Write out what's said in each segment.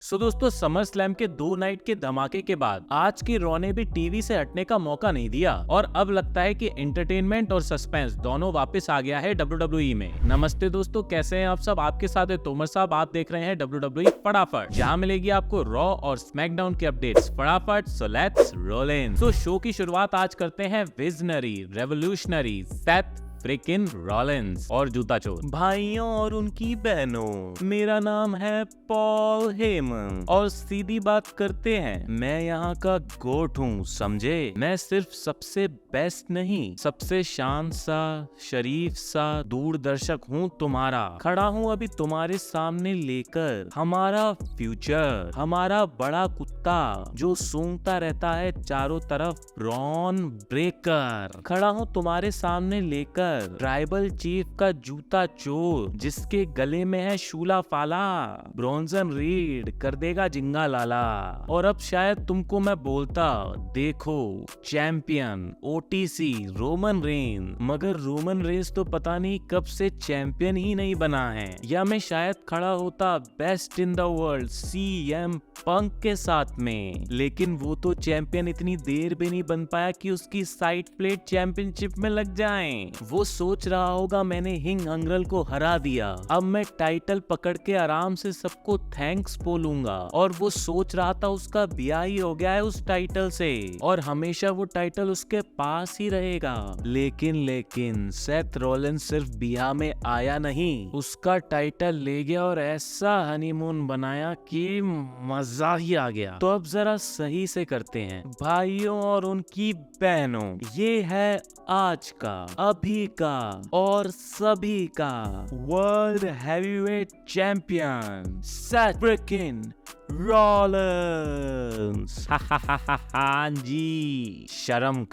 दोस्तों summer slam के 2 night के धमाके के बाद आज की रॉ ने भी टीवी से हटने का मौका नहीं दिया और अब लगता है कि एंटरटेनमेंट और सस्पेंस दोनों वापस आ गया है डब्ल्यूडब्ल्यूई में। नमस्ते दोस्तों, कैसे हैं आप सब? आपके साथ है तोमर साहब। आप देख रहे हैं डब्ल्यूडब्ल्यूई फटाफट, जहां मिलेगी आपको रॉ और स्मैकडाउन की अपडेट्स फटाफट। So let's roll in. Show की शुरुआत आज करते हैं visionary revolutionary Seth freakin Rollins और जूता चोर भाइयों और उनकी बहनों। मेरा नाम है पॉल हेमन और सीधी बात करते हैं, मैं यहाँ का गोट हूँ, समझे? मैं सिर्फ सबसे बेस्ट नहीं, सबसे शांत सा, शरीफ सा दूरदर्शक हूँ तुम्हारा। खड़ा हूँ अभी तुम्हारे सामने लेकर हमारा फ्यूचर, हमारा बड़ा कुत्ता जो सूंघता रहता है चारों तरफ, ब्रॉन ब्रेकर। खड़ा हूँ तुम्हारे सामने लेकर ट्राइबल चीफ का जूता चोर, जिसके गले में है शूला फाला। ब्रॉन्जन रीड कर देगा जिंगा लाला। और अब शायद तुमको मैं बोलता, देखो चैंपियन ओटीसी रोमन रेन, मगर रोमन रेंस तो पता नहीं कब से चैंपियन ही नहीं बना है। या मैं शायद खड़ा होता best in the world CM Punk के साथ में, लेकिन वो तो चैंपियन इतनी देर भी नहीं बन पाया कि उसकी साइड प्लेट चैंपियनशिप में लग जाए। वो सोच रहा होगा मैंने हिंग हंगरल को हरा दिया, अब मैं टाइटल पकड़ के आराम से सबको थैंक्स बोलूंगा। और वो सोच रहा था उसका ब्याह ही हो गया है उस टाइटल से और हमेशा वो टाइटल उसके पास ही रहेगा। लेकिन सेथ रॉलिंस सिर्फ ब्याह में आया नहीं, उसका टाइटल ले गया और ऐसा हनीमून बनाया कि मजा ही आ गया। तो अब जरा सही से करते हैं भाइयों और उनकी बहनों, ये है आज का, अभी का और सभी का world heavyweight champion Seth freakin Rollins. हाँ जी, शर्म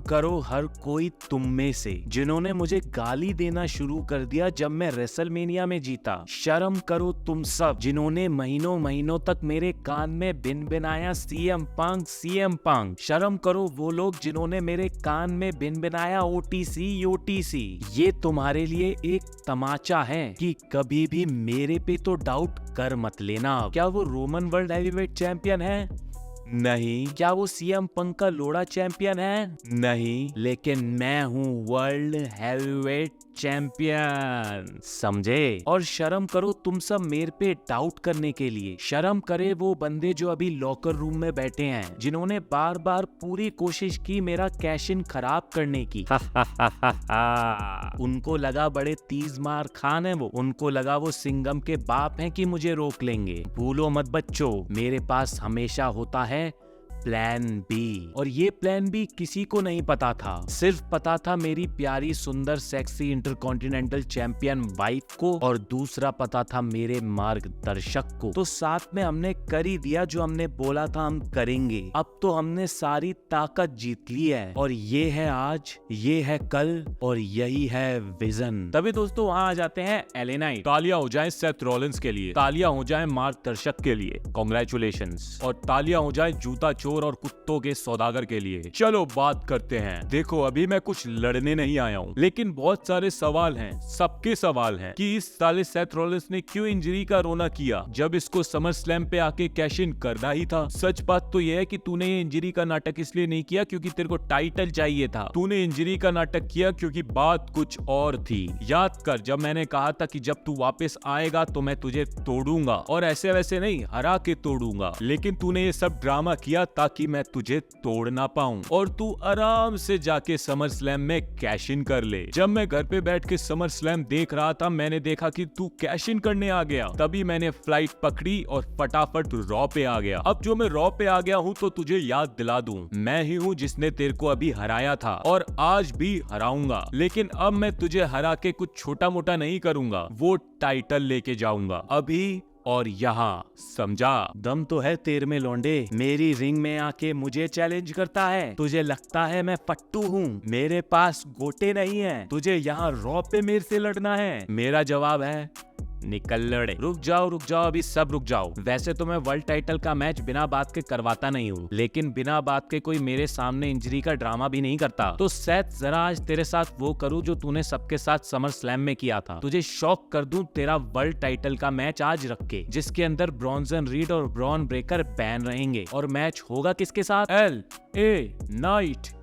करो हर कोई तुम में से जिन्होंने मुझे गाली देना शुरू कर दिया जब मैं रेसलमेनिया में जीता। शर्म करो तुम सब जिन्होंने महीनों तक मेरे कान में भिनभिनाया सीएम पंक। शर्म करो वो लोग जिन्होंने मेरे कान में भिनभिनाया ओटीसी। ये तुम्हारे लिए एक तमाचा है कि कभी भी मेरे पे तो डाउट कर मत लेना। क्या वो रोमन वर्ल्ड हैवीवेट चैंपियन है? नहीं। क्या वो सीएम पंक का लोड़ा चैंपियन है? नहीं। लेकिन मैं हूँ वर्ल्ड हैवीवेट चैंपियन, समझे? और शर्म करो तुम सब मेरे पे डाउट करने के लिए। शर्म करे वो बंदे जो अभी लॉकर रूम में बैठे हैं, जिन्होंने बार बार पूरी कोशिश की मेरा कैश इन खराब करने की। उनको लगा बड़े तीज मार खान है वो, उनको लगा वो सिंघम के बाप हैं कि मुझे रोक लेंगे। भूलो मत बच्चों, मेरे पास हमेशा होता है प्लान बी। और ये प्लान बी किसी को नहीं पता था, सिर्फ पता था मेरी प्यारी सुंदर सेक्सी इंटरकॉन्टिनेंटल चैंपियन वाइफ को, और दूसरा पता था मेरे मार्गदर्शक को। तो साथ में हमने कर ही दिया जो हमने बोला था हम करेंगे। अब तो हमने सारी ताकत जीत ली है और ये है आज, ये है कल और यही है विजन। तभी दोस्तों वहाँ आ जाते हैं एले नाइट। तालियां हो जाए सेथ रॉलिंस के लिए, तालियां हो जाए मार्गदर्शक के लिए, कांग्रेचुलेशंस। और तालियां हो जाए जूता चोर और कुत्तों के सौदागर के लिए। चलो बात करते हैं। देखो अभी मैं कुछ लड़ने नहीं आया हूँ, लेकिन बहुत सारे सवाल हैं, सबके सवाल हैं कि इस साले सेथ रॉलिंस ने क्यों इंजरी का रोना किया जब इसको समर स्लैम पे आके कैश इन करना ही था। सच बात तो यह है कि तूने ये इंजरी का नाटक इसलिए नहीं किया क्योंकि तेरे को टाइटल चाहिए था, तूने इंजरी का नाटक किया क्योंकि बात कुछ और थी। याद कर जब मैंने कहा था कि जब तू वापस आएगा तो मैं तुझे तोड़ूंगा, और ऐसे वैसे नहीं, हरा के तोड़ूंगा। लेकिन तूने ये सब ड्रामा किया ताकि मैं तुझे तोड़ ना पाऊं और तू आराम से जाके समर स्लैम में कैश इन कर ले। जब मैं घर पे बैठ के समर स्लैम देख रहा था, मैंने देखा कि तू कैश इन करने आ गया, तभी मैंने फ्लाइट पकड़ी और फटाफट रॉ पे आ गया। अब जो मैं रॉ पे आ गया हूँ तो तुझे याद दिला दूं, मैं ही हूँ जिसने तेरे को अभी हराया था और आज भी हराऊंगा। लेकिन अब मैं तुझे हरा के कुछ छोटा मोटा नहीं करूंगा, वो टाइटल लेके जाऊंगा अभी और यहाँ, समझा? दम तो है तेरे में लौंडे, मेरी रिंग में आके मुझे चैलेंज करता है। तुझे लगता है मैं फट्टू हूँ? मेरे पास गोटे नहीं है, तुझे यहाँ रॉ पे मेरे से लड़ना है? मेरा जवाब है निकल लड़े। रुक जाओ अभी सब रुक जाओ। वैसे तो मैं वर्ल्ड टाइटल का मैच बिना बात के करवाता नहीं हूँ, लेकिन बिना बात के कोई मेरे सामने इंजरी का ड्रामा भी नहीं करता। तो सेथ जरा आज तेरे साथ वो करूँ जो तूने सबके साथ समर स्लैम में किया था। तुझे शॉक कर दूं तेरा वर्ल्ड टाइटल का मैच आज रख के, जिसके अंदर ब्रॉन्सन रीड और ब्रॉन ब्रेकर बैन रहेंगे। और मैच होगा किसके साथ? LA night.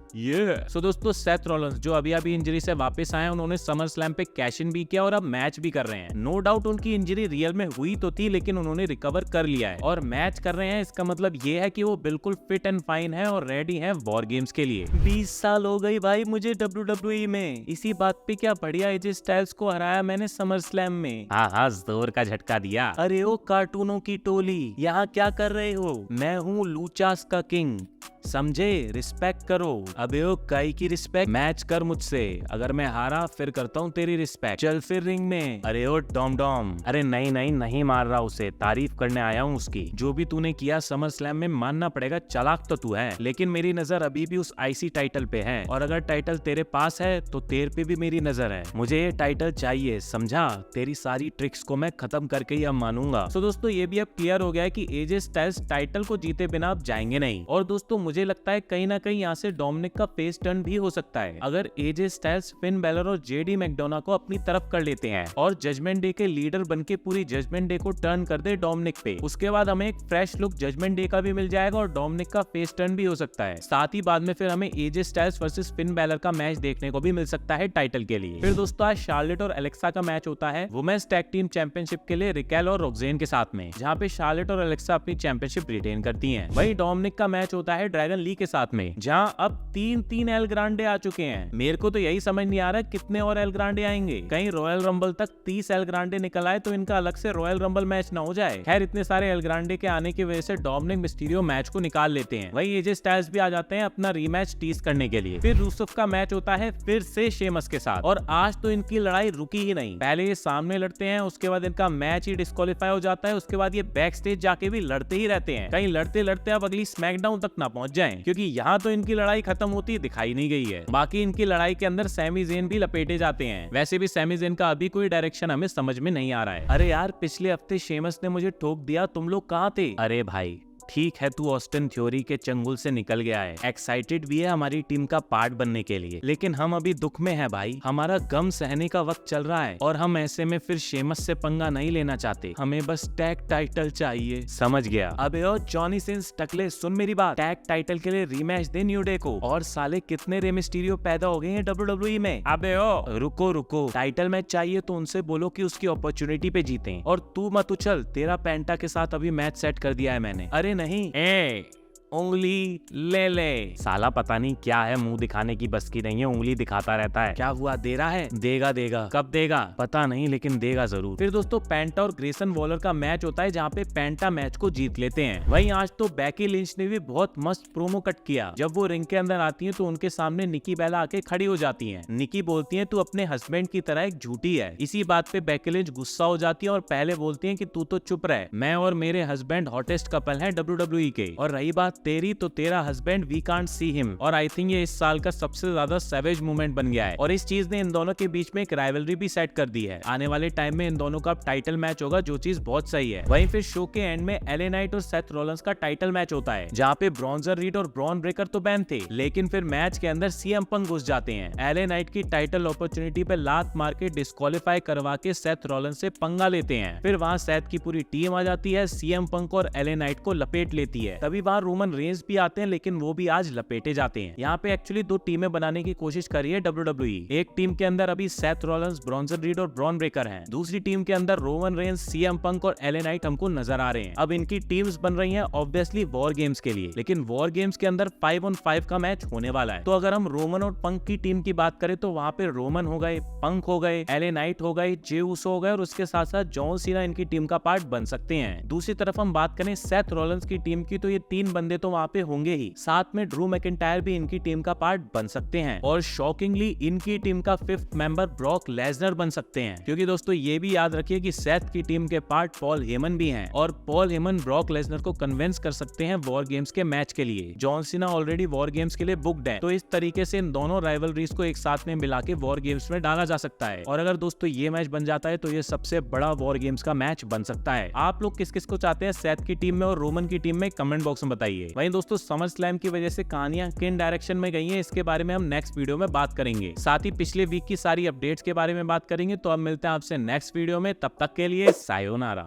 सो दोस्तों, सेथ रॉलिंस जो अभी इंजरी से वापस आए, उन्होंने समर स्लैम पे कैश इन भी किया और अब मैच भी कर रहे हैं। नो डाउट उनकी इंजरी रियल में हुई तो थी, लेकिन उन्होंने रिकवर कर लिया है और मैच कर रहे हैं। इसका मतलब ये है कि वो बिल्कुल फिट एंड फाइन है और रेडी है वॉर गेम्स के लिए। 20 साल हो गई भाई मुझे WWE में। इसी बात पे क्या बढ़िया एजे स्टाइल्स को हराया मैंने समर स्लैम में। हाँ, जोर का झटका दिया। अरे ओ कार्टूनों की टोली, यहाँ क्या कर रहे हो? मैं हूँ लूचास का किंग, समझे? रिस्पेक्ट करो। अबे ओ काई की रिस्पेक्ट? मैच कर मुझसे, अगर मैं हारा फिर करता हूँ तेरी रिस्पेक्ट। चल फिर रिंग में। अरे ओ डॉम। अरे नहीं मार रहा उसे, तारीफ करने आया हूँ उसकी। जो भी तूने किया समर स्लैम में मानना पड़ेगा, चालाक तो तू है, लेकिन मेरी नजर अभी भी उस IC टाइटल पे है। और अगर टाइटल तेरे पास है तो तेरे पे भी मेरी नजर है। मुझे ये टाइटल चाहिए, समझा? तेरी सारी ट्रिक्स को मैं खत्म करके ही अब मानूंगा। तो दोस्तों, ये भी अब क्लियर हो गया है कि एजे स्टाइल्स टाइटल को जीते बिना अब जाएंगे नहीं। और दोस्तों, मुझे लगता है कहीं ना कहीं यहाँ से डोमिनिक का फेस टर्न भी हो सकता है, अगर एजे स्टाइल्स, फिन बैलर और JD मैकडोना को अपनी तरफ कर लेते हैं और जजमेंट डे के लीडर बनके पूरी जजमेंट डे को टर्न कर दे डोमिनिक पे। उसके बाद हमें एक फ्रेश लुक जजमेंट डे का भी मिल जाएगा और डोमिनिक का फेस टर्न भी हो सकता है। साथ ही बाद में फिर हमें AJ Styles versus Finn Balor का मैच देखने को भी मिल सकता है टाइटल के लिए। फिर दोस्तों, आज शार्लेट और एलेक्सा का मैच होता है वुमेन्स टैग टीम चैंपियनशिप के लिए, रिकेल और रोक्सेन के साथ में, जहाँ पे शार्लेट और एलेक्सा अपनी चैंपियनशिप रिटेन करती है। वही डोमिनिक का मैच होता है ड्रैगन ली के साथ में, जहां अब 3 एल ग्रांडे आ चुके हैं। मेरे को तो यही समझ नहीं आ रहा कितने और एल ग्रांडे आएंगे। कहीं रॉयल रंबल तक 30 एल ग्रांडे निकल आए तो इनका अलग से रॉयल रंबल मैच ना हो जाए। खैर, इतने सारे एल ग्रांडे के आने की वजह से डोमिनिक मिस्टीरियो मैच को निकाल लेते हैं। वही एजे स्टाइल्स भी आ जाते हैं अपना रीमैच टीज करने के लिए। फिर रूसफ का मैच होता है फिर से शेमस के साथ, और आज तो इनकी लड़ाई रुकी ही नहीं। पहले ये सामने लड़ते हैं, उसके बाद इनका मैच ही डिस्क्वालीफाई हो जाता है। उसके बाद ये बैक स्टेज जाके भी लड़ते ही रहते हैं। कहीं लड़ते लड़ते अब अगली स्मैकडाउन तक ना पहुंच जाएं, क्योंकि यहाँ तो इनकी लड़ाई खत्म होती दिखाई नहीं गई है। बाकी इनकी लड़ाई के अंदर सैमी ज़ेन भी लपेटे जाते हैं। वैसे भी सैमी ज़ेन का अभी कोई डायरेक्शन हमें समझ में नहीं आ रहा है। अरे यार, पिछले हफ्ते शेमस ने मुझे ठोक दिया, तुम लोग कहाँ थे? अरे भाई, ठीक है, तू ऑस्टिन थ्योरी के चंगुल से निकल गया है, एक्साइटेड भी है हमारी टीम का पार्ट बनने के लिए, लेकिन हम अभी दुख में है भाई। हमारा गम सहने का वक्त चल रहा है और हम ऐसे में फिर शेमस से पंगा नहीं लेना चाहते। हमें बस टैग टाइटल चाहिए। समझ गया। अबे ओ जॉनी सिंस टकले, सुन मेरी बात। टैग टाइटल के लिए रीमैच दे न्यू डे को। और साले कितने रे मिस्टीरियो पैदा हो गए हैं WWE में। अबे ओ रुको, टाइटल मैच चाहिए तो उनसे बोलो कि उसकी अपॉर्चुनिटी पे जीतें। और तू मत उछल, तेरा पेंटा के साथ अभी मैच सेट कर दिया है मैंने। अरे नहीं, उंगली ले। साला पता नहीं क्या है, मुंह दिखाने की बस की नहीं है, उंगली दिखाता रहता है। क्या हुआ, दे रहा है? देगा। कब देगा पता नहीं, लेकिन देगा जरूर। फिर दोस्तों, पेंटा और ग्रेसन वॉलर का मैच होता है, जहाँ पे पेंटा मैच को जीत लेते हैं। वहीं आज तो बेकी लिंच ने भी बहुत मस्त प्रोमो कट किया। जब वो रिंग के अंदर आती है तो उनके सामने निकी बेला आके खड़ी हो जाती है। निकी बोलती है, तू अपने हस्बैंड की तरह एक झूठी है। इसी बात पे बेकी लिंच गुस्सा हो जाती है और पहले बोलती है कि तू तो चुप रह, मैं और मेरे हस्बैंड हॉटेस्ट कपल है WWE के, और रही बात तेरी, तो तेरा husband we can't see him. और आई थिंक ये इस साल का सबसे ज्यादा सैवेज मूवमेंट बन गया है, और इस चीज ने इन दोनों के बीच में एक राइवलरी भी सेट कर दी है। आने वाले टाइम में इन दोनों का टाइटल मैच होगा, जो चीज बहुत सही है। वहीं फिर शो के एंड में LA नाइट और सेथ रॉलिंस का टाइटल मैच होता है, जहाँ पे ब्रॉन्जन रीड और ब्रॉन ब्रेकर तो बैन थे, लेकिन फिर मैच के अंदर CM पंक घुस जाते हैं। LA नाइट की टाइटल अपॉर्चुनिटी पे लात मार के डिस्क्वालीफाई करवा के सेथ रॉलिंस से पंगा लेते हैं। फिर वहाँ सेथ की पूरी टीम आ जाती है, CM पंक और LA नाइट को लपेट लेती है। तभी वहाँ रोमन रेंस भी आते हैं, लेकिन वो भी आज लपेटे जाते हैं। यहाँ पे एक्चुअली 2 टीमें बनाने की कोशिश करी है WWE। एक टीम के अंदर अभी सेथ रॉलिंस, ब्रॉन्जन रीड और ब्रॉन ब्रेकर हैं। दूसरी टीम के अंदर रोमन रेंस, CM पंक और LA नाइट हमको नजर आ रहे हैं। अब इनकी टीम्स बन रही हैं ऑब्वियसली वॉर गेम्स के लिए, लेकिन वॉर गेम्स के अंदर 5 on 5 का मैच होने वाला है। तो अगर हम रोमन और पंक की टीम की बात करें तो वहाँ पे रोमन हो गए, पंक हो गए, LA नाइट हो गए, जे ऊसो हो गए, और उसके साथ साथ जॉन सीना इनकी टीम का पार्ट बन सकते हैं। दूसरी तरफ हम बात करें सेथ रॉलिंस की टीम की, तो ये 3 बंदे बंदे तो वहाँ पे होंगे ही, साथ में ड्रू मैकिंटायर भी इनकी टीम का पार्ट बन सकते हैं और शॉकिंगली इनकी टीम का 5th मेंबर ब्रॉक लेसनर बन सकते हैं, क्योंकि दोस्तों ये भी याद रखिए कि सेथ की टीम के पार्ट पॉल हेमन भी हैं और पॉल हेमन ब्रॉक लेसनर को कन्विंस कर सकते हैं वॉर गेम्स के मैच के लिए। John Cena already war games के लिए बुक्ड है, तो इस तरीके से इन दोनों राइवलरीज को एक साथ में मिला के वॉर गेम्स में डाला जा सकता है। और अगर दोस्तों ये मैच बन जाता है तो ये सबसे बड़ा वॉर गेम्स का मैच बन सकता है। आप लोग किस किस को चाहते हैं सेथ की टीम में और रोमन की टीम में, कमेंट बॉक्स में बताइए। वहीं दोस्तों समर स्लैम की वजह से कहानियां किन डायरेक्शन में गई हैं, इसके बारे में हम नेक्स्ट वीडियो में बात करेंगे। साथ ही पिछले वीक की सारी अपडेट्स के बारे में बात करेंगे। तो अब मिलते हैं आपसे नेक्स्ट वीडियो में, तब तक के लिए सायोनारा।